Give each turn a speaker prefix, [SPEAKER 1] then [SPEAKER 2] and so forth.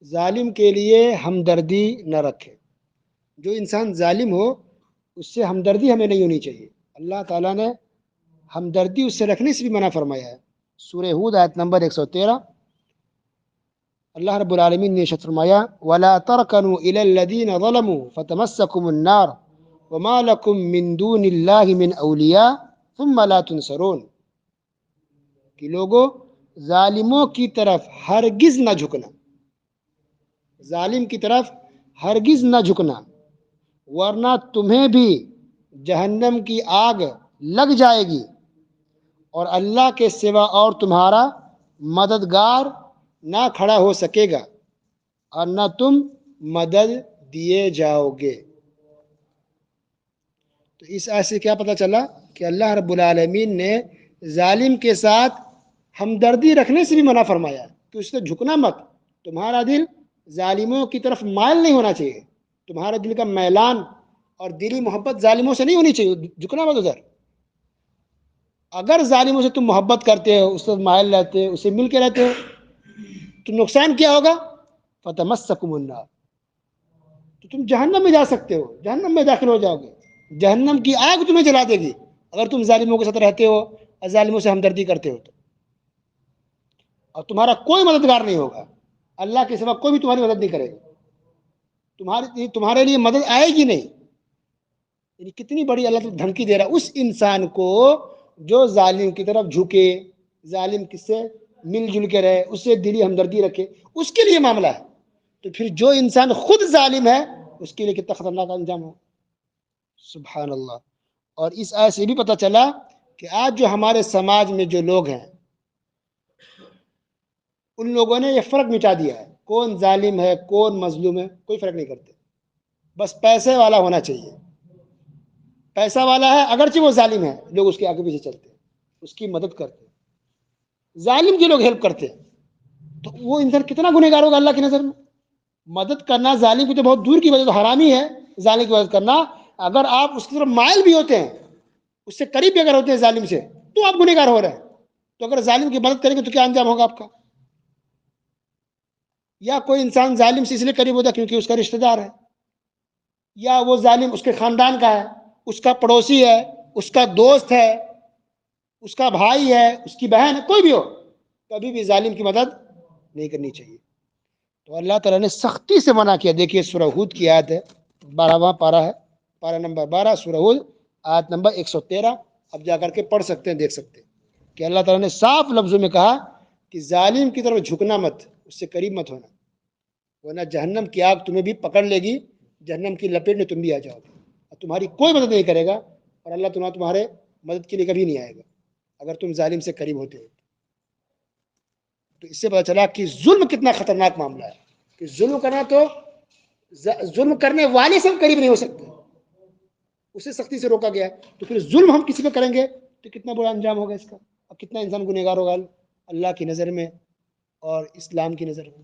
[SPEAKER 1] ظالم کے لیے ہمدردی نہ رکھے. جو انسان ظالم ہو اس سے ہمدردی ہمیں نہیں ہونی چاہیے. اللہ تعالیٰ نے ہمدردی اس سے رکھنے سے بھی منع فرمایا ہے. سورہ ہود آیت نمبر 113 اللہ رب العالمین نے ارشاد فرمایا وَلَا تَرْكَنُوا إِلَى الَّذِينَ ظَلَمُوا فَتَمَسَّكُمُ النَّارُ وَمَا لَكُم مِّن دُونِ اللَّهِ مِنْ أَوْلِيَاءَ ثُمَّ لَا تُنصَرُونَ. کہ لوگوں ظالموں کی طرف ہرگز نہ جھکنا، ظالم کی طرف ہرگز نہ جھکنا، ورنہ تمہیں بھی جہنم کی آگ لگ جائے گی اور اللہ کے سوا اور تمہارا مددگار نہ کھڑا ہو سکے گا اور نہ تم مدد دیے جاؤ گے. تو اس آیت سے کیا پتہ چلا کہ اللہ رب العالمین نے ظالم کے ساتھ ہمدردی رکھنے سے بھی منع فرمایا کہ اس سے جھکنا مت. تمہارا دل ظالموں کی طرف مائل نہیں ہونا چاہیے. تمہارا دل کا میلان اور دلی محبت ظالموں سے نہیں ہونی چاہیے. جھکنا مت ادھر. اگر ظالموں سے تم محبت کرتے ہو، اس سے مائل رہتے ہو، اس سے مل کے رہتے ہو، تو نقصان کیا ہوگا؟ فَتَمَسَّكُمُ النَّارُ. تو تم جہنم میں جا سکتے ہو، جہنم میں داخل ہو جاؤ گے. جہنم کی آگ تمہیں جلا دے گی اگر تم ظالموں کے ساتھ رہتے ہو اور ظالموں سے ہمدردی کرتے ہو تو. اور تمہارا کوئی مددگار نہیں ہوگا. اللہ کے سوا کوئی بھی تمہاری مدد نہیں کرے گا. تمہارے لیے مدد آئے گی نہیں. یعنی کتنی بڑی اللہ تعالیٰ دھمکی دے رہا ہے اس انسان کو جو ظالم کی طرف جھکے، ظالم کس سے مل جل کے رہے، اس سے دلی ہمدردی رکھے، اس کے لیے معاملہ ہے. تو پھر جو انسان خود ظالم ہے اس کے لیے کتنا خطرناک انجام ہو. سبحان اللہ. اور اس آیت سے بھی پتہ چلا کہ آج جو ہمارے سماج میں جو لوگ ہیں ان لوگوں نے یہ فرق مٹا دیا ہے. کون ظالم ہے کون مظلوم ہے کوئی فرق نہیں کرتے. بس پیسے والا ہونا چاہیے. پیسہ والا ہے اگرچہ وہ ظالم ہے، لوگ اس کے آگے پیچھے چلتے ہیں، اس کی مدد کرتے ہیں. ظالم کی لوگ ہیلپ کرتے ہیں تو وہ انسان کتنا گنہگار ہوگا اللہ کی نظر میں. مدد کرنا ظالم کی تو بہت دور کی وجہ سے حرامی ہے. ظالم کی مدد کرنا، اگر آپ اس کی طرف مائل بھی ہوتے ہیں، اس سے قریب بھی اگر ہوتے ہیں ظالم سے، تو آپ گنہگار ہو رہے ہیں. تو اگر ظالم کی مدد کریں گے تو کیا انجام ہوگا آپ کا؟ یا کوئی انسان ظالم سے اس لیے قریب ہوتا ہے کیونکہ اس کا رشتہ دار ہے، یا وہ ظالم اس کے خاندان کا ہے، اس کا پڑوسی ہے، اس کا دوست ہے، اس کا بھائی ہے، اس کی بہن ہے، کوئی بھی ہو، کبھی بھی ظالم کی مدد نہیں کرنی چاہیے. تو اللہ تعالیٰ نے سختی سے منع کیا. دیکھیے سورہ ہود کی آیت ہے، 12واں پارہ ہے، پارہ نمبر 12 سورہ ہود آیت نمبر 113. اب جا کر کے پڑھ سکتے ہیں، دیکھ سکتے ہیں کہ اللہ تعالیٰ نے صاف لفظوں میں کہا کہ ظالم کی طرف جھکنا مت، اس سے قریب مت ہونا، ورنہ جہنم کی آگ تمہیں بھی پکڑ لے گی، جہنم کی لپیٹ میں تم بھی آ جاؤ گے اور تمہاری کوئی مدد نہیں کرے گا اور اللہ تمہارے مدد کے لیے کبھی نہیں آئے گا اگر تم ظالم سے قریب ہوتے ہو. تو اس سے پتہ چلا کہ ظلم کتنا خطرناک معاملہ ہے. کہ ظلم کرنا، تو ظلم کرنے والے سے قریب نہیں ہو سکتے، اسے سختی سے روکا گیا. تو پھر ظلم ہم کسی پہ کریں گے تو کتنا بڑا انجام ہوگا اس کا، اور کتنا انسان گنہگار ہوگا اللہ کی نظر میں اور اسلام کی نظر میں.